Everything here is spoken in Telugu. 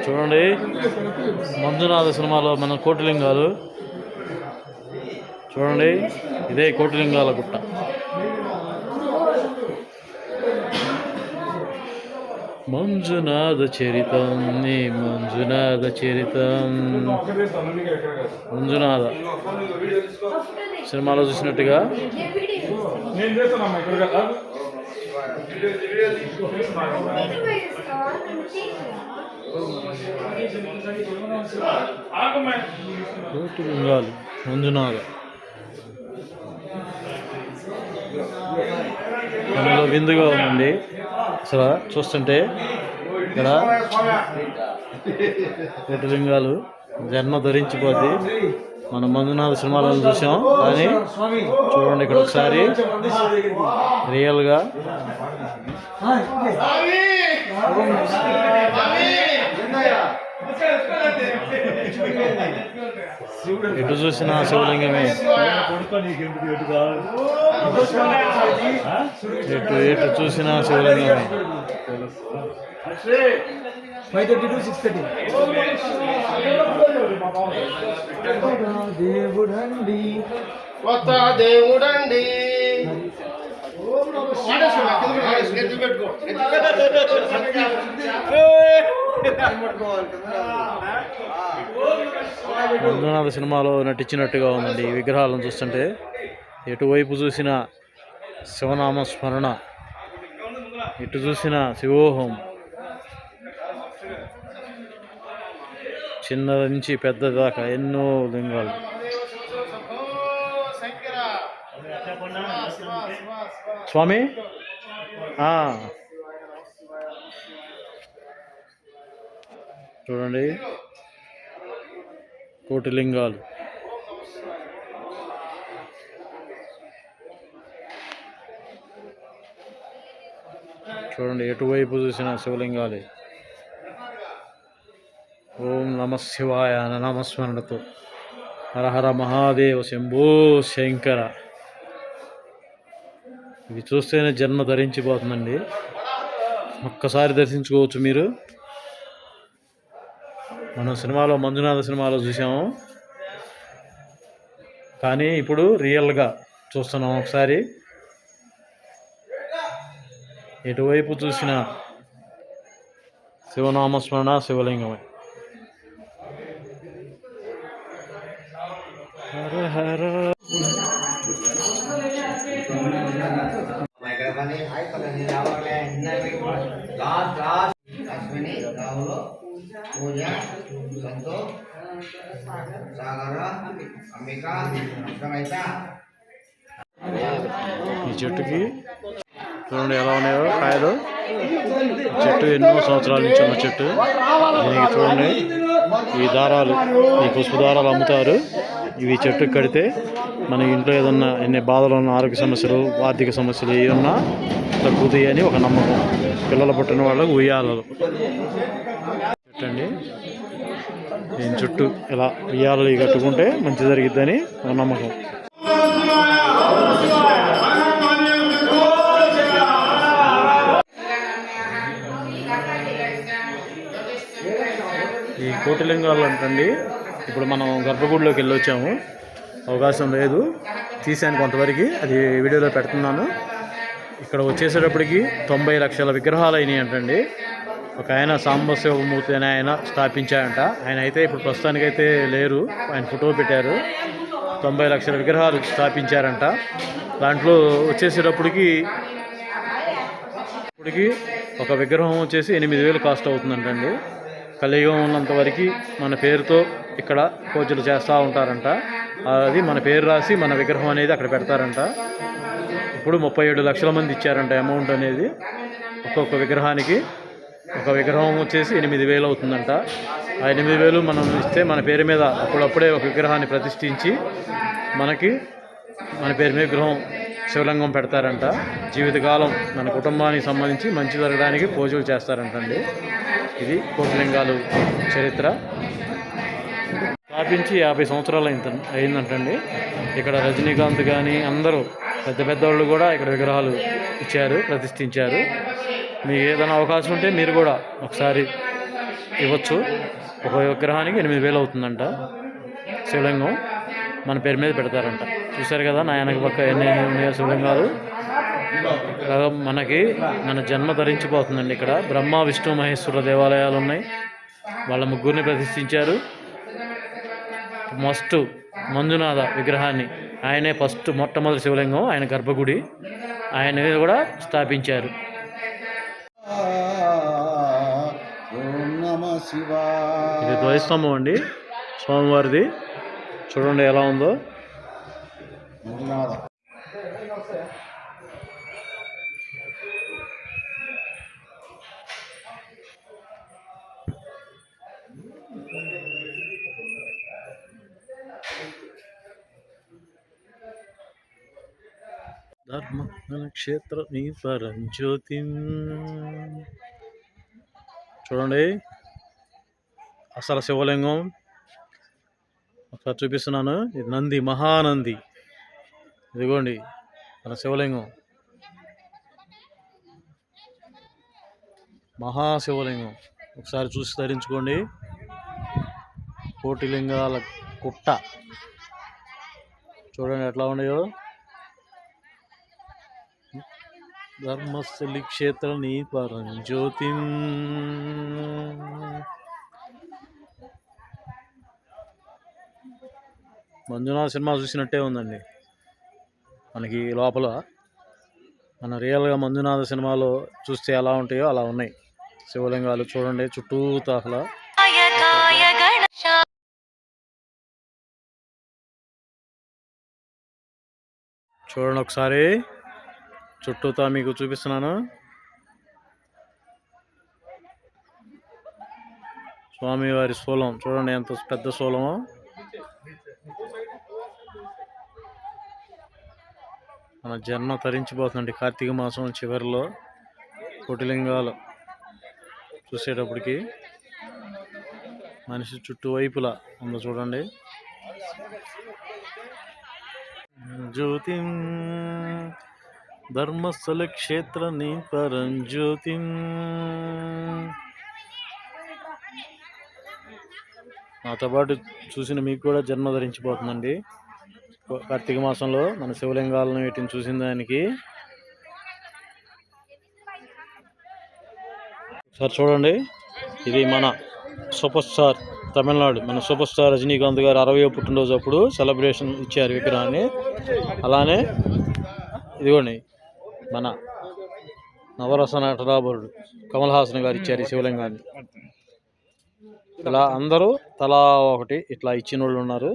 చూడండి, మంజునాథ సినిమాలో మన కోటిలింగాలు. చూడండి, ఇదే కోటిలింగాల గుట్ట. మంజునాథ చరితం, నీ మంజునాథ చరితం. మంజునాథ సినిమాలో చూసినట్టుగా కోటిలింగాలు మంజునాథ అందులో విందుగా ఉందండి. అసలు చూస్తుంటే ఇక్కడ కోటిలింగాలు జన్మ ధరించిపోద్ది. మనం మంజునాథ సినిమాలను చూసాం, కానీ చూడండి ఇక్కడ ఒకసారి రియల్గా ఎటు చూసినా శివలింగమే. ఎటు చూసినా శివలింగమే. 5:30 to 6:30. దేవుడండి, కొత్త దేవుడండి. మంజునాథ సినిమాలో నటించినట్టుగా ఉందండి ఈ విగ్రహాలను చూస్తుంటే. ఎటువైపు చూసిన శివనామ స్మరణ, ఎటు చూసిన శివోహం. చిన్నది నుంచి పెద్ద దాకా ఎన్నో లింగాలు. స్వామి చూడండి, కోటిలింగాలు. చూడండి, ఎటువైపు చూసిన శివలింగాలే. ఓం నమ శివాయ నామస్మరణతో హరహర మహాదేవ శంభో శంకర. ఇవి చూస్తేనే జన్మ ధరించిపోతుందండి. ఒక్కసారి దర్శించుకోవచ్చు మీరు. మనం సినిమాలో మంజునాథ సినిమాలో చూసాము, కానీ ఇప్పుడు రియల్గా చూస్తున్నాం. ఒకసారి ఎటువైపు చూసిన శివనామస్మరణ, శివలింగమే. హర హర. పూజ సంతోష్ సాగర అంబిక ఇష్టమైతే ఈ చెట్టుకి చూడండి ఎలా ఉన్నాయో కాయలు. చెట్టు ఎన్నో సంవత్సరాల నుంచి ఉన్న చెట్టు. దీనికి చూడండి ఈ దారాలు, ఈ పసుపు దారాలు అమ్ముతారు. ఇవి చెట్టుకి కడితే మన ఇంట్లో ఏదన్నా ఎన్ని బాధలు ఉన్న, ఆరోగ్య సమస్యలు, ఆర్థిక సమస్యలు ఏమన్నా తగ్గుతాయి అని ఒక నమ్మకం. పిల్లలు పుట్టిన వాళ్ళకు ఉయ్యాలలు పెట్టండి. దీని చుట్టూ ఇలా ఉయ్యాలలు కట్టుకుంటే మంచి జరిగిద్దని ఒక నమ్మకం. ఈ కోటిలింగాలు అంటండి, ఇప్పుడు మనం గర్భగుడిలోకి వెళ్ళి వచ్చాము. అవకాశం లేదు తీసాను కొంతవరకు, అది వీడియోలో పెడుతున్నాను. ఇక్కడ వచ్చేసేటప్పటికి 90 లక్షల విగ్రహాలు అయినాయి అంటండి. ఒక ఆయన సాంబశివమూర్తి అని ఆయన స్థాపించారంట. ఆయన అయితే ఇప్పుడు ప్రస్తుతానికైతే లేరు, ఆయన ఫోటో పెట్టారు. 90 లక్షల విగ్రహాలు స్థాపించారంట. దాంట్లో వచ్చేసేటప్పటికి ఒక విగ్రహం వచ్చేసి 8,000 కాస్ట్ అవుతుందంటండి. కలియుగం ఉన్నంత వరకు మన పేరుతో ఇక్కడ పూజలు చేస్తూ ఉంటారంట. అది మన పేరు రాసి మన విగ్రహం అనేది అక్కడ పెడతారంట. ఇప్పుడు 37 లక్షల మంది ఇచ్చారంట అమౌంట్ అనేది. ఒక్కొక్క విగ్రహానికి ఒక విగ్రహం వచ్చేసి 8,000 అవుతుందంట. ఆ 8,000 మనం ఇస్తే మన పేరు మీద అప్పుడప్పుడే ఒక విగ్రహాన్ని ప్రతిష్ఠించి మనకి మన పేరు మీద విగ్రహం శివలింగం పెడతారంట. జీవితకాలం మన కుటుంబానికి సంబంధించి మంచి జరగడానికి పూజలు చేస్తారంటండి. ఇది కోటిలింగాలు చరిత్ర. స్థాపించి 50 సంవత్సరాలు అయిందంటండి. ఇక్కడ రజనీకాంత్ కానీ అందరూ పెద్ద పెద్దవాళ్ళు కూడా ఇక్కడ విగ్రహాలు ఇచ్చారు, ప్రతిష్ఠించారు. మీకు ఏదైనా అవకాశం ఉంటే మీరు కూడా ఒకసారి ఇవ్వచ్చు. ఒక విగ్రహానికి 8,000 అవుతుందంట. శివలింగం మన పేరు మీద పెడతారంట. చూశారు కదా నా వెనక పక్క ఎన్ని ఉన్నాయో శివలింగాలు. మనకి మన జన్మ ధరించిపోతుందండి. ఇక్కడ బ్రహ్మ విష్ణు మహేశ్వర దేవాలయాలు ఉన్నాయి. వాళ్ళ ముగ్గురిని ప్రతిష్ఠించారు. మస్ట్ మంజునాథ విగ్రహాన్ని ఆయనే మొట్టమొదటి శివలింగం, ఆయన గర్భగుడి ఆయన కూడా స్థాపించారు. ఇది ధ్వజస్తంభం అండి స్వామివారిది. చూడండి ఎలా ఉందో. ధర్మ క్షేత్ర పరంజ్యోతి. చూడండి అసలు శివలింగం ఒకసారి చూపిస్తున్నాను. ఇది నంది, మహానంది. ఇదిగోండి మన శివలింగం, మహాశివలింగం. ఒకసారి చూసి ధరించుకోండి. కోటిలింగాల కుట్ట చూడండి ఎట్లా ఉన్నాయో. ధర్మస్థలి క్షేత్ర పరంజ్యోతి. మంజునాథ సినిమా చూసినట్టే ఉందండి మనకి లోపల. మన రియల్గా మంజునాథ సినిమాలో చూస్తే ఎలా ఉంటాయో అలా ఉన్నాయి శివలింగాలు. చూడండి చుట్టూతా అసలు. చూడండి ఒకసారి చుట్టూతా మీకు చూపిస్తున్నాను. స్వామివారి శూలం చూడండి ఎంత పెద్ద శూలమో. మన జన్మ తరించిపోతుందండి కార్తీక మాసం చివరిలో. కోటిలింగాలు చూసేటప్పటికి మనిషి చుట్టూ వైపులా ఉందో చూడండి. జ్యోతి ధర్మస్థల క్షేత్ర పరంజ్యోతి. నాతో పాటు చూసిన మీకు కూడా జన్మ ధరించిపోతుందండి కార్తీక మాసంలో మన శివలింగాలను వీటిని చూసిన దానికి. సార్ చూడండి ఇది మన సూపర్ స్టార్ తమిళనాడు, మన సూపర్ స్టార్ రజనీకాంత్ గారు 60వ పుట్టినరోజు అప్పుడు సెలబ్రేషన్ ఇచ్చారు విగ్రహాన్ని. అలానే ఇదిగోండి మన నవరస నటరాబరుడు కమల్ హాసన్ గారు ఇచ్చారు ఈ శివలింగాన్ని. ఇలా అందరూ తలా ఒకటి ఇట్లా ఇచ్చిన వాళ్ళు ఉన్నారు.